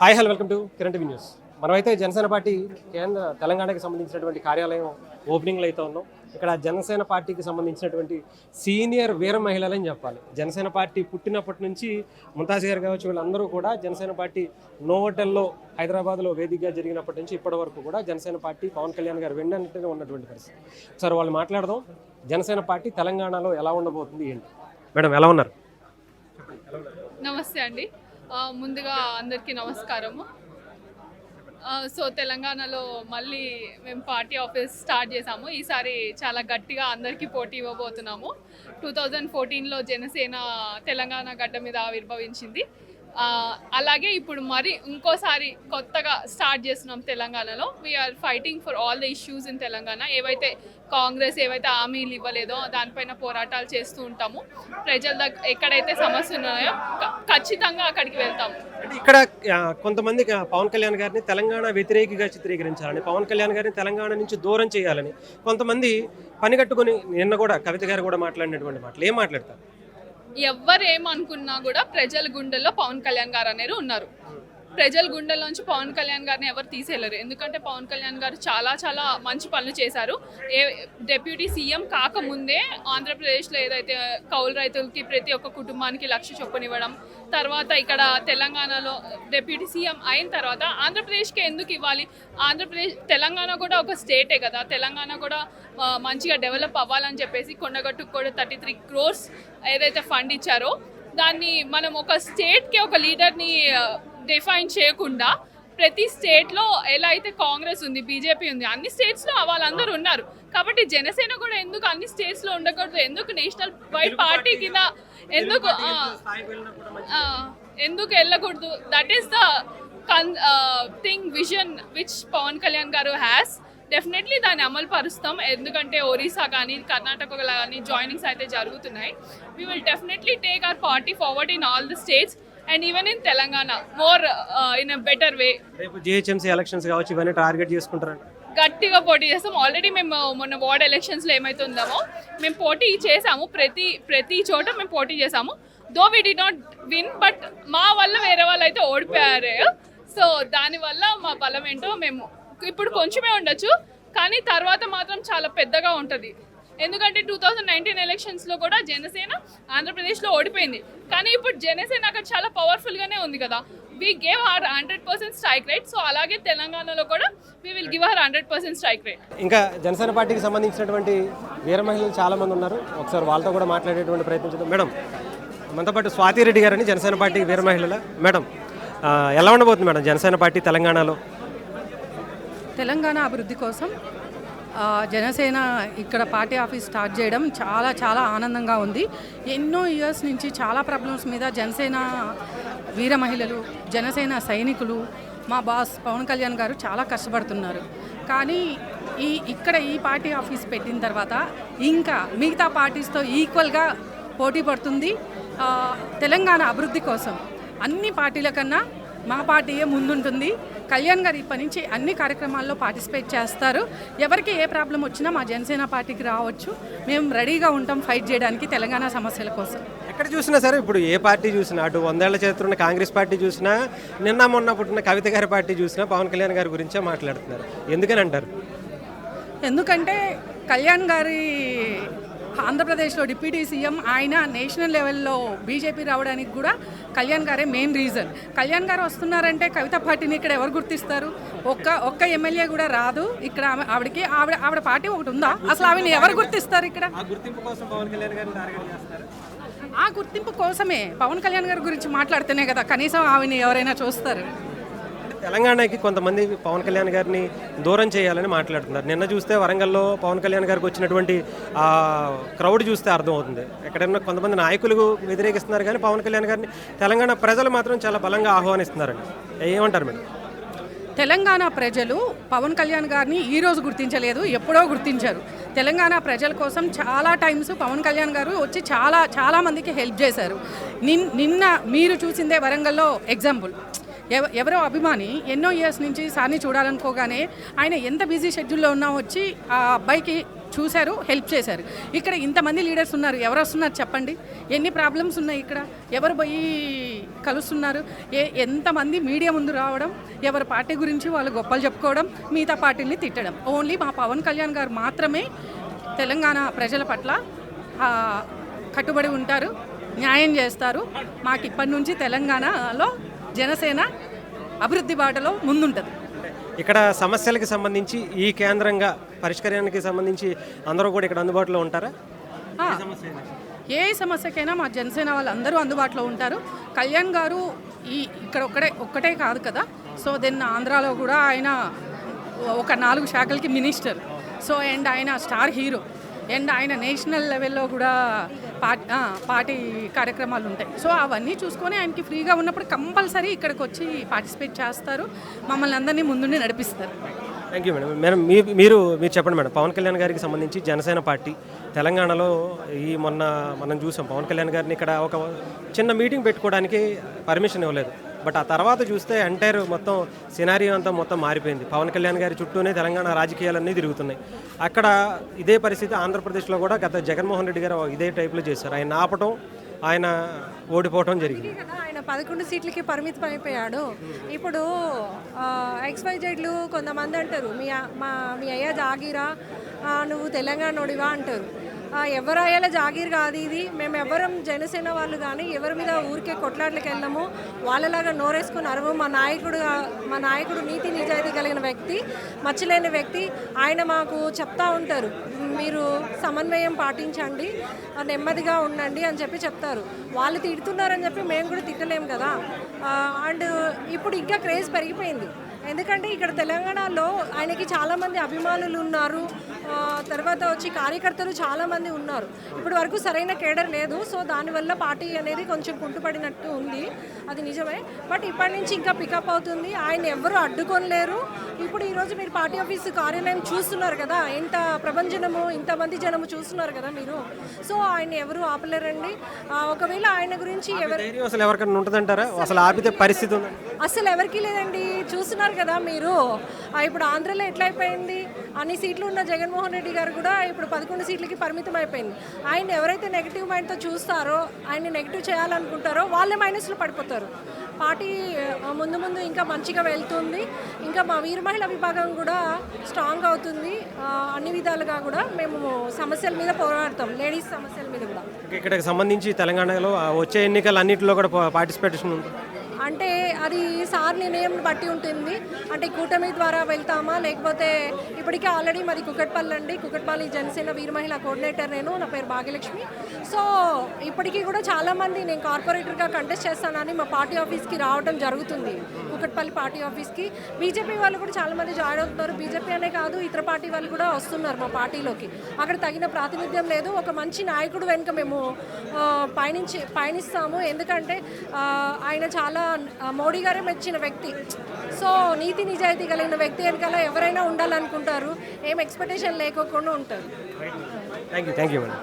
Hi hello welcome to Kiran TV news. మనమైతే Janasena party కేంద్ర తెలంగాణకి సంబంధించినటువంటి కార్యాలయం ఓపెనింగ్లో అయితే ఉన్నాం. ఇక్కడ జనసేన పార్టీకి సంబంధించినటువంటి సీనియర్ వీర మహిళలని చెప్పాలి. జనసేన పార్టీ పుట్టినప్పటి నుంచి ముంతాజ్ గారు కావచ్చు, వీళ్ళందరూ కూడా జనసేన పార్టీ నోవోటెల్లో హైదరాబాద్లో వేదికగా జరిగినప్పటి నుంచి ఇప్పటి వరకు కూడా జనసేన పార్టీ పవన్ కళ్యాణ్ గారు వెంటనే ఉన్నటువంటి పరిస్థితి. సార్ వాళ్ళు మాట్లాడదాం. జనసేన పార్టీ తెలంగాణలో ఎలా ఉండబోతుంది ఏంటి? మేడం ఎలా ఉన్నారు? నమస్తే అండి. ముందుగా అందరికీ నమస్కారము. సో తెలంగాణలో మళ్ళీ మేము పార్టీ ఆఫీస్ స్టార్ట్ చేసాము. ఈసారి చాలా గట్టిగా అందరికీ పోటీ ఇవ్వబోతున్నాము. 2014లో జనసేన తెలంగాణ గడ్డ మీద ఆవిర్భవించింది. అలాగే ఇప్పుడు మరి ఇంకోసారి కొత్తగా స్టార్ట్ చేస్తున్నాం తెలంగాణలో. We are fighting for all the issues in Telangana. ఏవైతే కాంగ్రెస్ ఏవైతే హామీలు ఇవ్వలేదో దానిపైన పోరాటాలు చేస్తూ ఉంటాము. ప్రజల దగ్గర ఎక్కడైతే సమస్యలు ఉన్నాయో ఖచ్చితంగా అక్కడికి వెళ్తాము. ఇక్కడ కొంతమంది పవన్ కళ్యాణ్ గారిని తెలంగాణ వ్యతిరేకిగా చిత్రీకరించాలని, పవన్ కళ్యాణ్ గారిని తెలంగాణ నుంచి దూరం చేయాలని కొంతమంది పనిగట్టుకుని, నిన్న కూడా కవిత గారు కూడా మాట్లాడినటువంటి మాటలు ఏం మాట్లాడతారు? ఎవరేమనుకున్నా కూడా ప్రజల గుండెల్లో పవన్ కళ్యాణ్ గారు అనేది ఉన్నారు. ప్రజల గుండెల్లోంచి పవన్ కళ్యాణ్ గారిని ఎవరు తీసేయలేరు. ఎందుకంటే పవన్ కళ్యాణ్ గారు చాలా చాలా మంచి పనులు చేశారు. డెప్యూటీ సీఎం కాకముందే ఆంధ్రప్రదేశ్లో ఏదైతే కౌలు రైతులకి ప్రతి ఒక్క కుటుంబానికి 1,00,000 చొప్పున ఇవ్వడం, తర్వాత ఇక్కడ తెలంగాణలో డెప్యూటీ సీఎం అయిన తర్వాత ఆంధ్రప్రదేశ్కి ఎందుకు ఇవ్వాలి? తెలంగాణ కూడా ఒక స్టేటే కదా. తెలంగాణ కూడా మంచిగా డెవలప్ అవ్వాలని చెప్పేసి కొండగట్టుకు కూడా 33 crores ఏదైతే ఫండ్ ఇచ్చారో దాన్ని మనం ఒక స్టేట్కి ఒక లీడర్ని డిఫైన్ చేయకుండా ప్రతి స్టేట్లో ఎలా అయితే కాంగ్రెస్ ఉంది, బీజేపీ ఉంది, అన్ని స్టేట్స్లో వాళ్ళందరూ ఉన్నారు. కాబట్టి జనసేన కూడా ఎందుకు అన్ని స్టేట్స్లో ఉండకూడదు? ఎందుకు నేషనల్ వైడ్ పార్టీ కింద ఎందుకు వెళ్ళకూడదు? That is the vision which Pawan Kalyan garu has. Definitely దాన్ని అమలు పరుస్తాం. ఎందుకంటే ఒరిస్సా కానీ కర్ణాటక కానీ జాయినింగ్స్ అయితే జరుగుతున్నాయి. We will definitely take our party forward in all the states and even in Telangana more in a better way. రేపు జిహెచ్ఎంసీ ఎలక్షన్స్ కావచ్చు, ఇవన్నీ టార్గెట్ చేసుకుంటారు. గట్టిగా పోటీ చేస్తాం. ఆల్రెడీ మేము మొన్న వార్డ్ ఎలక్షన్స్లో ఏమైతే ఉందామో మేము పోటీ చేసాము. ప్రతి చోట మేము పోటీ చేసాము. Though we did not win, but మా వల్ల వేరే వాళ్ళు అయితే ఓడిపోయారు. సో దానివల్ల మా బలం ఏంటో మేము ఇప్పుడు కొంచెమే ఉండొచ్చు, కానీ తర్వాత మాత్రం చాలా పెద్దగా ఉంటుంది. ఎందుకంటే 2019 ఎలక్షన్స్లో కూడా జనసేన ఆంధ్రప్రదేశ్లో ఓడిపోయింది. కానీ ఇప్పుడు జనసేన అక్కడ చాలా పవర్ఫుల్గానే ఉంది కదా. We gave our 100% strike rate. So అలాగే తెలంగాణలో కూడా we will give our 100% strike rate. ఇంకా జనసేన పార్టీకి సంబంధించినటువంటి వీర మహిళలు చాలామంది ఉన్నారు. ఒకసారి వాళ్ళతో కూడా మాట్లాడేటువంటి ప్రయత్నం చేద్దాం. మేడం, మనతో పాటు స్వాతి రెడ్డి గారని జనసేన పార్టీ వీర మహిళల. మేడం, ఎలా ఉండబోతుంది మేడం జనసేన పార్టీ తెలంగాణలో? తెలంగాణ అభివృద్ధి కోసం జనసేన ఇక్కడ పార్టీ ఆఫీస్ స్టార్ట్ చేయడం చాలా చాలా ఆనందంగా ఉంది. ఎన్నో ఇయర్స్ నుంచి చాలా ప్రాబ్లమ్స్ మీద జనసేన వీర మహిళలు, జనసేన సైనికులు, మా బాస్ పవన్ కళ్యాణ్ గారు చాలా కష్టపడుతున్నారు. కానీ ఇక్కడ ఈ పార్టీ ఆఫీస్ పెట్టిన తర్వాత ఇంకా మిగతా పార్టీస్తో ఈక్వల్గా పోటీ పడుతుంది. తెలంగాణ అభివృద్ధి కోసం అన్ని పార్టీల కన్నా మా పార్టీయే ముందుంటుంది. కళ్యాణ్ గారు ఇప్పటి నుంచి అన్ని కార్యక్రమాల్లో పార్టిసిపేట్ చేస్తారు. ఎవరికి ఏ ప్రాబ్లం వచ్చినా మా జనసేన పార్టీకి రావచ్చు. మేము రెడీగా ఉంటాం ఫైట్ చేయడానికి తెలంగాణ సమస్యల కోసం. ఎక్కడ చూసినా సరే, ఇప్పుడు ఏ పార్టీ చూసినా, అటు 100 ఏళ్ల చరిత్ర ఉన్న కాంగ్రెస్ పార్టీ చూసినా, నిన్న మొన్న పుట్టిన కవిత గారి పార్టీ చూసినా పవన్ కళ్యాణ్ గారి గురించే మాట్లాడుతున్నారు. ఎందుకని అంటారు? ఎందుకంటే కళ్యాణ్ గారి ఆంధ్రప్రదేశ్లో డిప్యూటీ సీఎం, ఆయన నేషనల్ లెవెల్లో బీజేపీ రావడానికి కూడా కళ్యాణ్ గారే మెయిన్ రీజన్. కళ్యాణ్ గారు వస్తున్నారంటే కవిత పార్టీని ఇక్కడ ఎవరు గుర్తిస్తారు? ఒక్క ఎమ్మెల్యే కూడా రాదు ఇక్కడ. ఆవిడ పార్టీ ఒకటి ఉందా? అసలు ఆవిడని ఎవరు గుర్తిస్తారు ఇక్కడ? ఆ గుర్తింపు కోసమే పవన్ కళ్యాణ్ గారి గురించి మాట్లాడితేనే కదా కనీసం ఆవిడని ఎవరైనా చూస్తారు. తెలంగాణకి కొంతమంది పవన్ కళ్యాణ్ గారిని దూరం చేయాలని మాట్లాడుతున్నారు. నిన్న చూస్తే వరంగల్లో పవన్ కళ్యాణ్ గారికి వచ్చినటువంటి క్రౌడ్ చూస్తే అర్థమవుతుంది. ఎక్కడైనా కొంతమంది నాయకులు వ్యతిరేకిస్తున్నారు, కానీ పవన్ కళ్యాణ్ గారిని తెలంగాణ ప్రజలు మాత్రం చాలా బలంగా ఆహ్వానిస్తున్నారండి. ఏమంటారు మేడం? తెలంగాణ ప్రజలు పవన్ కళ్యాణ్ గారిని ఈరోజు గుర్తించలేదు, ఎప్పుడో గుర్తించారు. తెలంగాణ ప్రజల కోసం చాలా టైమ్స్ పవన్ కళ్యాణ్ గారు వచ్చి చాలా మందికి హెల్ప్ చేశారు. నిన్న మీరు చూసిందే వరంగల్లో ఎగ్జాంపుల్. ఎవరో అభిమాని ఎన్నో ఇయర్స్ నుంచి సార్ని చూడాలనుకోగానే ఆయన ఎంత బిజీ షెడ్యూల్లో ఉన్నా వచ్చి ఆ అబ్బాయికి చూశారు, హెల్ప్ చేశారు. ఇక్కడ ఇంతమంది లీడర్స్ ఉన్నారు, ఎవరు వస్తున్నారు చెప్పండి? ఎన్ని ప్రాబ్లమ్స్ ఉన్నాయి ఇక్కడ? ఎవరు పోయి కలుస్తున్నారు. ఎంతమంది మీడియా ముందు రావడం, ఎవరి పార్టీ గురించి వాళ్ళు గొప్పలు చెప్పుకోవడం, మిగతా పార్టీని తిట్టడం. ఓన్లీ మా పవన్ కళ్యాణ్ గారు మాత్రమే తెలంగాణ ప్రజల పట్ల కట్టుబడి ఉంటారు, న్యాయం చేస్తారు. మాకు ఇప్పటి నుంచి తెలంగాణలో జనసేన అభివృద్ధి బాటలో ముందుంటుంది. ఇక్కడ సమస్యలకు సంబంధించి ఈ కేంద్రంగా పరిష్కారానికి సంబంధించి అందరూ కూడా ఇక్కడ అందుబాటులో ఉంటారా? ఏ సమస్యకైనా మా జనసేన వాళ్ళు అందరూ అందుబాటులో ఉంటారు. కళ్యాణ్ గారు ఇక్కడ ఒక్కటే కాదు కదా, సో దెన్ ఆంధ్రాలో కూడా ఆయన ఒక 4 శాఖలకి మినిస్టర్. సో అండ్ ఆయన స్టార్ హీరో, అండ్ ఆయన నేషనల్ లెవెల్లో కూడా పార్టీ కార్యక్రమాలు ఉంటాయి. సో అవన్నీ చూసుకొని ఆయనకి ఫ్రీగా ఉన్నప్పుడు కంపల్సరీ ఇక్కడికి వచ్చి పార్టిసిపేట్ చేస్తారు, మమ్మల్ని అందరినీ ముందుండి నడిపిస్తారు. Thank you madam. మేడం మీరు చెప్పండి మేడం, పవన్ కళ్యాణ్ గారికి సంబంధించి జనసేన పార్టీ తెలంగాణలో మొన్న మనం చూసాం పవన్ కళ్యాణ్ గారిని ఇక్కడ ఒక చిన్న మీటింగ్ పెట్టుకోవడానికి పర్మిషన్ ఇవ్వలేదు. బట్ ఆ తర్వాత చూస్తే ఎంటైర్ మొత్తం సినారియో అంతా మొత్తం మారిపోయింది. పవన్ కళ్యాణ్ గారి చుట్టూనే తెలంగాణ రాజకీయాలన్నీ తిరుగుతున్నాయి. అక్కడ ఇదే పరిస్థితి ఆంధ్రప్రదేశ్లో కూడా గత జగన్మోహన్ రెడ్డి గారు ఇదే టైప్లో చేశారు. ఆయన ఆపటం, ఆయన ఓడిపోవటం జరిగింది. ఆయన 11 సీట్లకి పరిమితం అయిపోయాడు. ఇప్పుడు XYZలు కొంతమంది అంటారు, మీ అయ్యా జాగీరా, నువ్వు తెలంగాణోడివా అంటారు. ఎవరు అయ్యేలా జాగీర్ కాదు ఇది. మేము ఎవరం జనసేన వాళ్ళు కానీ ఎవరి మీద ఊరికే కొట్లాట్లకి వెళ్ళము, వాళ్ళలాగా నోరేసుకుని అరవు. మా నాయకుడు నీతి నిజాయితీ కలిగిన వ్యక్తి, మచ్చలేని వ్యక్తి. ఆయన మాకు చెప్తా ఉంటారు, మీరు సమన్వయం పాటించండి, నెమ్మదిగా ఉండండి అని చెప్పి చెప్తారు. వాళ్ళు తిడుతున్నారని చెప్పి మేము కూడా తిట్టలేము కదా. అండ్ ఇప్పుడు ఇంకా క్రేజ్ పెరిగిపోయింది. ఎందుకంటే ఇక్కడ తెలంగాణలో ఆయనకి చాలామంది అభిమానులు ఉన్నారు, తర్వాత వచ్చి కార్యకర్తలు చాలామంది ఉన్నారు. ఇప్పటి వరకు సరైన కేడర్ లేదు. సో దానివల్ల పార్టీ అనేది కొంచెం కుంటుపడినట్టు ఉంది, అది నిజమే. బట్ ఇప్పటి నుంచి ఇంకా పికప్ అవుతుంది. ఆయన ఎవరు అడ్డుకోలేరు. ఇప్పుడు ఈరోజు మీరు పార్టీ ఆఫీసు కార్యాలయం చూస్తున్నారు కదా, ఎంత ప్రభంజనము, ఇంతమంది జనము చూస్తున్నారు కదా మీరు. సో ఆయన ఎవరు ఆపలేరండి. ఒకవేళ ఆయన గురించి అసలు ఎవరికైనా ఉంటుందంటారా? అసలు ఆపితే పరిస్థితి ఉంది అసలు ఎవరికి లేదండి. చూస్తున్నారు కదా మీరు, ఇప్పుడు ఆంధ్రలో ఎట్లయిపోయింది, అన్ని సీట్లు ఉన్న జగన్మోహన్ రెడ్డి గారు కూడా ఇప్పుడు 11 సీట్లకి పరిమితం అయిపోయింది. ఆయన ఎవరైతే నెగిటివ్ మైండ్తో చూస్తారో, ఆయన్ని నెగిటివ్ చేయాలనుకుంటారో వాళ్ళే మైనస్లో పడిపోతారు. పార్టీ ముందు ఇంకా మంచిగా వెళ్తుంది. ఇంకా మా వీర మహిళా విభాగం కూడా స్ట్రాంగ్ అవుతుంది. అన్ని విధాలుగా కూడా మేము సమస్యల మీద పోరాడతాం, లేడీస్ సమస్యల మీద కూడా. ఇక్కడికి సంబంధించి తెలంగాణలో వచ్చే ఎన్నికలు అన్నింటిలో కూడా పార్టిసిపేషన్ ఉంది. అంటే అది సార్ నిర్ణయం బట్టి ఉంటుంది. అంటే కూటమి ద్వారా వెళ్తామా, లేకపోతే ఇప్పటికే ఆల్రెడీ మాది కుకట్పల్లి అండి, కుకట్పల్లి జనసేన వీర మహిళా కోఆర్డినేటర్ నేను, నా పేరు భాగ్యలక్ష్మి. సో ఇప్పటికీ కూడా చాలామంది నేను కార్పొరేటర్గా కంటెస్ట్ చేస్తానని మా పార్టీ ఆఫీస్కి రావడం జరుగుతుంది, కుకట్పల్లి పార్టీ ఆఫీస్కి. బీజేపీ వాళ్ళు కూడా చాలామంది జాయిన్ అవుతున్నారు. బీజేపీ అనే కాదు, ఇతర పార్టీ వాళ్ళు కూడా వస్తున్నారు మా పార్టీలోకి. అక్కడ తగిన ప్రాతినిధ్యం లేదు. ఒక మంచి నాయకుడు వెనుక మేము పయనిస్తాము. ఎందుకంటే ఆయన చాలా మోడీ గారే మెచ్చిన వ్యక్తి. సో నీతి నిజాయితీ కలిగిన వ్యక్తి వెనకాల ఎవరైనా ఉండాలనుకుంటారు, ఏం ఎక్స్పెక్టేషన్ లేకోకుండా ఉంటారు. Thank you madam.